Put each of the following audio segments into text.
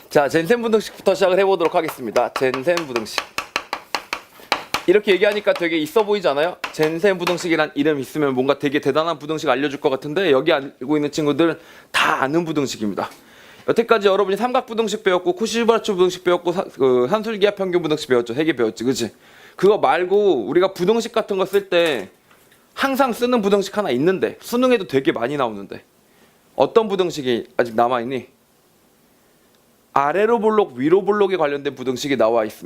자, 젠센 부등식부터 시작을 해보도록 하겠습니다. 젠센 부등식. 이렇게 얘기하니까 되게 있어 보이지 않아요? 젠센 부등식이란 이름 있으면 뭔가 되게 대단한 부등식 알려줄 것 같은데 여기 알고 있는 친구들은 다 아는 부등식입니다. 여태까지 여러분이 삼각 부등식 배웠고 쿠시바르츠 부등식 배웠고 산술기하 평균 부등식 배웠죠. 3개 배웠지, 그치? 그거 말고 우리가 부등식 같은 거 쓸 때 항상 쓰는 부등식 하나 있는데 수능에도 되게 많이 나오는데 어떤 부등식이 아직 남아있니? 아래로 볼록 위로 볼록에 관련된 부등식이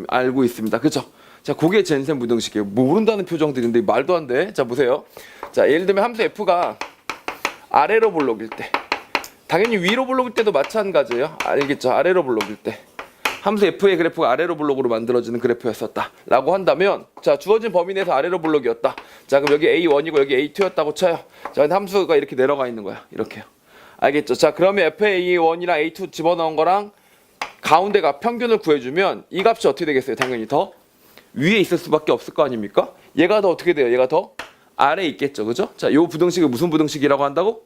알고 있습니다. 그죠? 자, 그게 젠센 부등식이에요. 모른다는 표정들인데 말도 안 돼. 자, 보세요. 자, 예를 들면 함수 f가 아래로 볼록일 때, 당연히 위로 볼록일 때도 마찬가지예요. 알겠죠? 아래로 볼록일 때 함수 f의 그래프가 아래로 볼록으로 만들어지는 그래프였었다 라고 한다면, 자, 주어진 범위 내에서 아래로 볼록이었다. 자, 그럼 여기 a1이고 여기 a2였다고 쳐요. 자, 근데 함수가 이렇게 내려가 있는 거야. 이렇게요. 알겠죠? 자, 그러면 f의 a1이랑 a2 집어넣은 거랑 가운데가 평균을 구해주면 이 값이 어떻게 되겠어요? 당연히 더 위에 있을 수밖에 없을 거 아닙니까? 얘가 더 어떻게 돼요? 얘가 더 아래에 있겠죠. 그죠? 자, 요 부등식을 무슨 부등식이라고 한다고?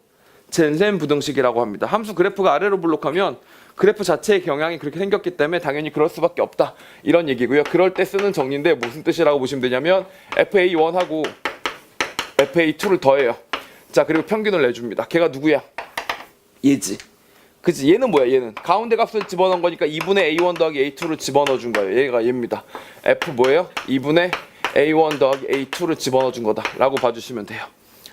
젠센 부등식이라고 합니다. 함수 그래프가 아래로 볼록하면 그래프 자체의 경향이 그렇게 생겼기 때문에 당연히 그럴 수밖에 없다. 이런 얘기고요. 그럴 때 쓰는 정리인데 무슨 뜻이라고 보시면 되냐면 FA1하고 FA2를 더해요. 자, 그리고 평균을 내줍니다. 걔가 누구야? 얘지. 그치? 얘는 뭐야? 얘는 가운데 값을 집어넣은 거니까 2분의 A1 더하기 A2를 집어넣어 준 거예요. 얘가 얘입니다. F 뭐예요? 2분의 A1 더하기 A2를 집어넣어 준 거다 라고 봐주시면 돼요.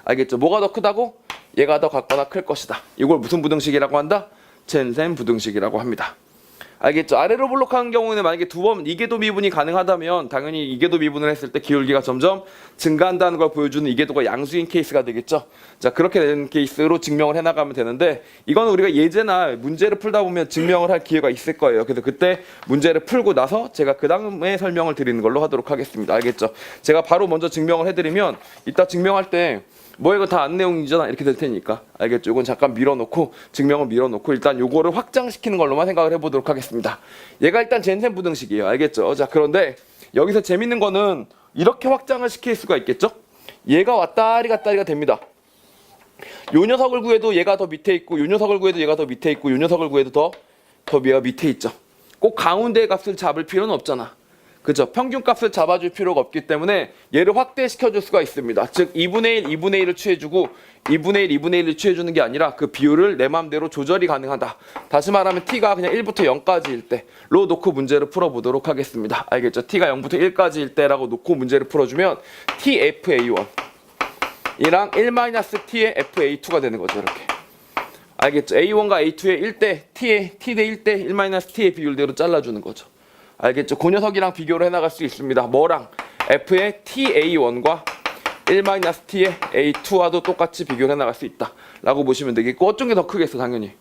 알겠죠? 뭐가 더 크다고? 얘가 더 같거나 클 것이다. 이걸 무슨 부등식이라고 한다? 젠센 부등식이라고 합니다. 알겠죠? 아래로 볼록하는 경우에는 만약에 두 번 이계도 미분이 가능하다면 당연히 이계도 미분을 했을 때 기울기가 점점 증가한다는 걸 보여주는 이계도가 양수인 케이스가 되겠죠. 자, 그렇게 되는 케이스로 증명을 해나가면 되는데, 이거는 우리가 예제나 문제를 풀다 보면 증명을 할 기회가 있을 거예요. 그래서 그때 문제를 풀고 나서 제가 그 다음에 설명을 드리는 걸로 하도록 하겠습니다. 알겠죠? 제가 바로 먼저 증명을 해드리면 이따 증명할 때 뭐 이거 다 안 내용이잖아 이렇게 될 테니까, 알겠죠? 이건 잠깐 밀어놓고 증명을 밀어놓고 일단 요거를 확장시키는 걸로만 생각을 해보도록 하겠습니다. 얘가 일단 젠센 부등식이에요. 알겠죠? 자, 그런데 여기서 재밌는 거는 이렇게 확장을 시킬 수가 있겠죠? 얘가 왔다리 갔다리가 됩니다. 요 녀석을 구해도 얘가 더 밑에 있고 요 녀석을 구해도 얘가 더 밑에 있고 요 녀석을 구해도 더 얘가 밑에 있죠. 꼭 가운데 값을 잡을 필요는 없잖아. 그죠? 평균값을 잡아줄 필요가 없기 때문에 얘를 확대시켜줄 수가 있습니다. 즉 2분의 1, 2분의 1을 취해주고 2분의 1, 2분의 1을 취해주는 게 아니라 그 비율을 내 맘대로 조절이 가능하다. 다시 말하면 t가 그냥 1부터 0까지일 때로 놓고 문제를 풀어보도록 하겠습니다. 알겠죠? t가 0부터 1까지일 때라고 놓고 문제를 풀어주면 tFA1 이랑 1-t의 FA2가 되는 거죠. 이렇게. 알겠죠? A1과 A2의 1대 t의 t 대 1대 1-t의 비율대로 잘라주는 거죠. 알겠죠? 그 녀석이랑 비교를 해나갈 수 있습니다. 뭐랑? F의 TA1과 1-T의 A2와도 똑같이 비교를 해나갈 수 있다 라고 보시면 되겠고, 어떤 게 더 크겠어? 당연히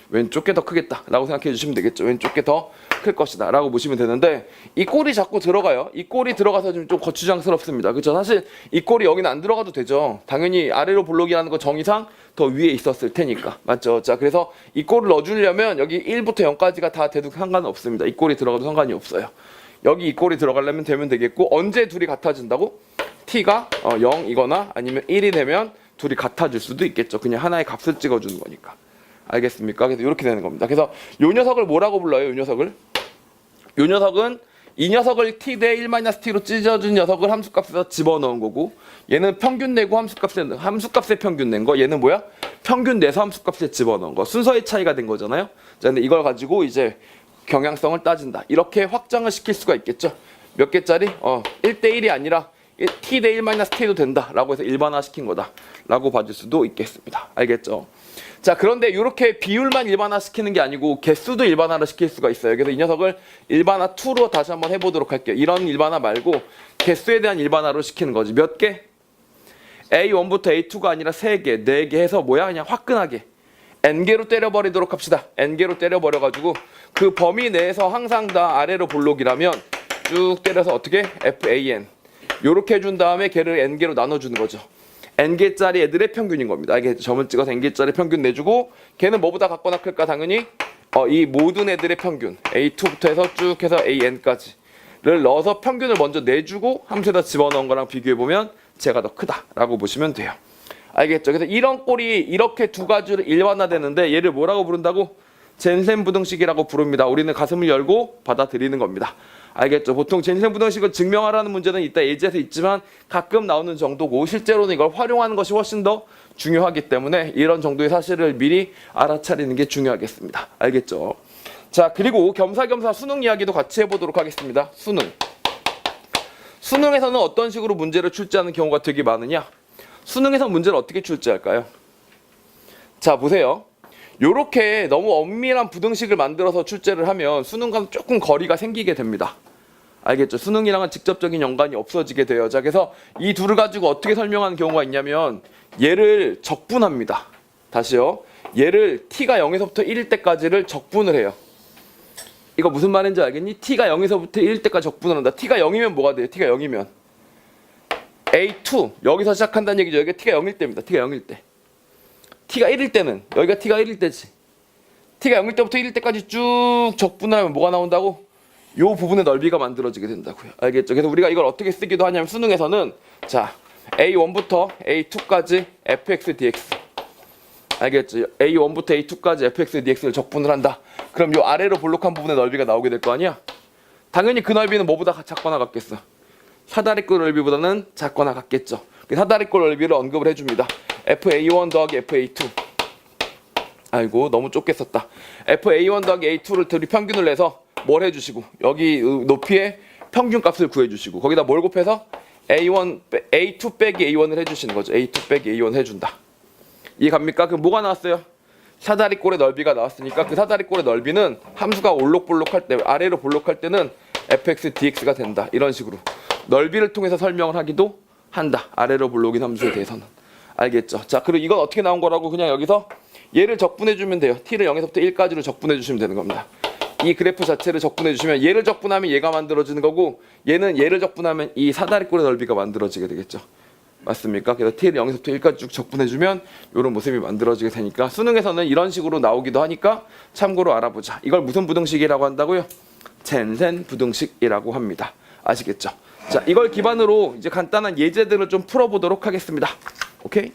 왼쪽 게 더 크겠다 라고 생각해 주시면 되겠죠. 왼쪽 게 더 클 것이다 라고 보시면 되는데, 이 꼴이 자꾸 들어가요. 이 꼴이 들어가서 좀 거추장스럽습니다. 그렇죠? 사실 이 꼴이 여기는 안 들어가도 되죠. 당연히 아래로 볼록이라는 거 정의상 더 위에 있었을 테니까. 맞죠? 자, 그래서 이 꼴을 넣어주려면 여기 1부터 0까지가 다 돼도 상관은 없습니다. 이 꼴이 들어가도 상관이 없어요. 여기 이 꼴이 들어가려면 되면 되겠고, 언제 둘이 같아진다고? t가 0이거나 아니면 1이 되면 둘이 같아질 수도 있겠죠. 그냥 하나의 값을 찍어주는 거니까. 알겠습니까? 그래서 이렇게 되는 겁니다. 그래서 요 녀석을 뭐라고 불러요? 요 녀석은 이 녀석을 t 대 1-t로 찢어준 녀석을 함수값에서 집어넣은 거고, 얘는 평균 내고 함수값에 평균 낸 거, 얘는 뭐야? 평균 내서 함수값에 집어넣은 거. 순서의 차이가 된 거잖아요. 자, 근데 이걸 가지고 이제 경향성을 따진다. 이렇게 확장을 시킬 수가 있겠죠. 몇 개짜리? 1대 1이 아니라 t 대 1-t도 된다 라고 해서 일반화 시킨 거다 라고 봐줄 수도 있겠습니다. 알겠죠? 자, 그런데 이렇게 비율만 일반화 시키는 게 아니고 개수도 일반화를 시킬 수가 있어요. 그래서 이 녀석을 일반화 2로 다시 한번 해보도록 할게요. 이런 일반화 말고 개수에 대한 일반화로 시키는 거지. 몇 개? A1부터 A2가 아니라 3개, 4개 해서 뭐야? 그냥 화끈하게 n개로 때려버리도록 합시다. n개로 때려버려가지고 그 범위 내에서 항상 다 아래로 볼록이라면 쭉 때려서 어떻게? FAN 요렇게 해준 다음에 걔를 n개로 나눠주는 거죠. n개짜리 애들의 평균인 겁니다. 이게 점을 찍어서 n개짜리 평균 내주고, 걔는 뭐보다 같거나 클까? 당연히 이 모든 애들의 평균 A2부터 해서 쭉 해서 AN까지를 넣어서 평균을 먼저 내주고 함수에다 집어넣은 거랑 비교해보면 제가 더 크다 라고 보시면 돼요. 알겠죠? 그래서 이런 꼴이 이렇게 두 가지로 일반화되는데 얘를 뭐라고 부른다고? 젠센 부등식이라고 부릅니다. 우리는 가슴을 열고 받아들이는 겁니다. 알겠죠? 보통 젠센 부등식을 증명하라는 문제는 이따 예제에서 있지만 가끔 나오는 정도고 실제로는 이걸 활용하는 것이 훨씬 더 중요하기 때문에 이런 정도의 사실을 미리 알아차리는 게 중요하겠습니다. 알겠죠? 자, 그리고 겸사겸사 수능 이야기도 같이 해보도록 하겠습니다. 수능. 수능에서는 어떤 식으로 문제를 출제하는 경우가 되게 많으냐? 수능에서 문제를 어떻게 출제할까요? 자, 보세요. 요렇게 너무 엄밀한 부등식을 만들어서 출제를 하면 수능과는 조금 거리가 생기게 됩니다. 알겠죠? 수능이랑은 직접적인 연관이 없어지게 돼요. 자, 그래서 이 둘을 가지고 어떻게 설명하는 경우가 있냐면 얘를 적분합니다. 다시요. 얘를 t가 0에서부터 1일 때까지를 적분을 해요. 이거 무슨 말인지 알겠니? t가 0에서부터 1일 때까지 적분을 한다. t가 0이면 뭐가 돼요? t가 0이면 a2 여기서 시작한다는 얘기죠. 여기가 t가 0일 때입니다. t가 0일 때. t가 1일 때는 여기가 t가 1일 때지. t가 0일 때부터 1일 때까지 쭉 적분을 하면 뭐가 나온다고? 요 부분의 넓이가 만들어지게 된다고요. 알겠죠? 그래서 우리가 이걸 어떻게 쓰기도 하냐면 수능에서는 자 a1부터 a2까지 fx dx 알겠죠? a1부터 a2까지 fx dx를 적분을 한다. 그럼 요 아래로 볼록한 부분의 넓이가 나오게 될 거 아니야? 당연히 그 넓이는 뭐보다 작거나 같겠어? 사다리꼴 넓이보다는 작거나 같겠죠. 사다리꼴 넓이를 언급을 해줍니다. fa1 더하기 fa2 아이고 너무 좁게 썼다. fa1 더하기 a2를 둘이 평균을 내서 뭘 해주시고 여기 높이의 평균값을 구해주시고 거기다 뭘 곱해서 a2 빼기 a1을 해주시는 거죠. a2 빼기 a1 해준다. 이해 갑니까? 그럼 뭐가 나왔어요? 사다리꼴의 넓이가 나왔으니까 그 사다리꼴의 넓이는 함수가 올록볼록할 때 아래로 볼록할 때는 fx dx가 된다. 이런 식으로 넓이를 통해서 설명을 하기도 한다. 아래로 볼록인 함수에 대해서는. 알겠죠? 자, 그리고 이건 어떻게 나온 거라고 그냥 여기서 얘를 적분해주면 돼요. t를 0에서부터 1까지로 적분해주시면 되는 겁니다. 이 그래프 자체를 적분해주시면 얘를 적분하면 얘가 만들어지는 거고 얘는 얘를 적분하면 이 사다리꼴의 넓이가 만들어지게 되겠죠. 맞습니까? 그래서 t를 0에서부터 1까지 쭉 적분해주면 이런 모습이 만들어지게 되니까 수능에서는 이런 식으로 나오기도 하니까 참고로 알아보자. 이걸 무슨 부등식이라고 한다고요? 젠센 부등식이라고 합니다. 아시겠죠? 자, 이걸 기반으로 이제 간단한 예제들을 좀 풀어보도록 하겠습니다. 오케이?